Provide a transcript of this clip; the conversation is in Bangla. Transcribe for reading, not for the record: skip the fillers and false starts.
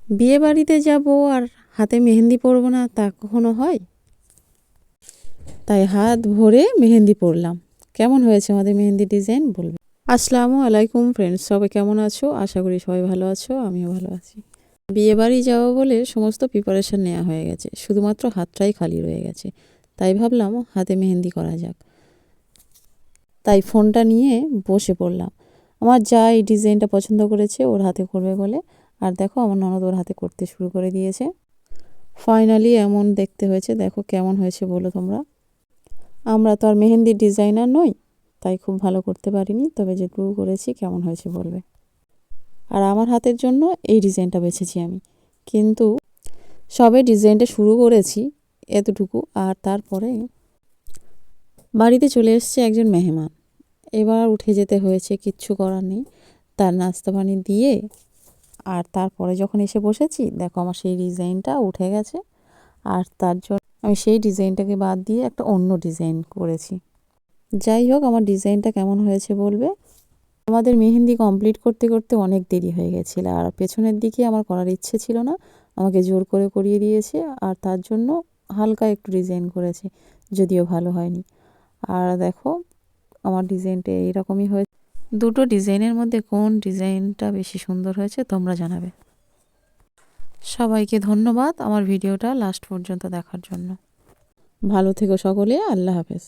বিয়ে বাড়িতে যাব আর হাতে মেহেন্দি পরবো না তা কখনো হয়? তাই হাত ভরে মেহেন্দি পরলাম। কেমন হয়েছে আমাদের মেহেন্দি ডিজাইন বলবে। আসসালামু আলাইকুম ফ্রেন্ডস, সবাই কেমন আছো? আশা করি সবাই ভালো আছো, আমিও ভালো আছি। বিয়ে বাড়ি যাওয়া বলে সমস্ত প্রিপারেশন নেওয়া হয়ে গেছে, শুধুমাত্র হাতটাই খালি রয়ে গেছে। তাই ভাবলাম হাতে মেহেন্দি করা যাক। তাই ফোনটা নিয়ে বসে পড়লাম। আমার যা এই ডিজাইনটা পছন্দ করেছে ওর হাতে করবে বলে, আর দেখো আমার ননদ ওর হাতে করতে শুরু করে দিয়েছে। ফাইনালি এমন দেখতে হয়েছে, দেখো কেমন হয়েছে বলো তোমরা। আমরা তো আর মেহেন্দির ডিজাইনার নই, তাই খুব ভালো করতে পারিনি, তবে যেটুকু করেছি কেমন হয়েছে বলবে। আর আমার হাতের জন্য এই ডিজাইনটা বেছেছি আমি, কিন্তু সবে ডিজাইনটা শুরু করেছি এতটুকু। আর তারপরে বাড়িতে চলে এসছে একজন মেহমান, এবার উঠে যেতে হয়েছে, কিচ্ছু করার নেই। তার নাস্তা পানি দিয়ে আর তারপরে যখন এসে বসেছি, দেখো আমার সেই ডিজাইনটা উঠে গেছে। আর তার জন্য আমি সেই ডিজাইনটাকে বাদ দিয়ে একটা অন্য ডিজাইন করেছি। যাই হোক, আমার ডিজাইনটা কেমন হয়েছে বলবে। আমাদের মেহেন্দি কমপ্লিট করতে করতে অনেক দেরি হয়ে গেছিল, আর পেছনের দিকে আমার করার ইচ্ছে ছিল না, আমাকে জোর করে করিয়ে দিয়েছে। আর তার জন্য হালকা একটু ডিজাইন করেছে, যদিও ভালো হয়নি। আর দেখো আমার ডিজাইনটা এইরকমই হয়েছে। দুটো ডিজাইনের মধ্যে কোন ডিজাইনটা বেশি সুন্দর হয়েছে তোমরা জানাবে। সবাইকে ধন্যবাদ আমার ভিডিওটা লাস্ট পর্যন্ত দেখার জন্য। ভালো থেকো সকলে, আল্লাহ হাফেজ।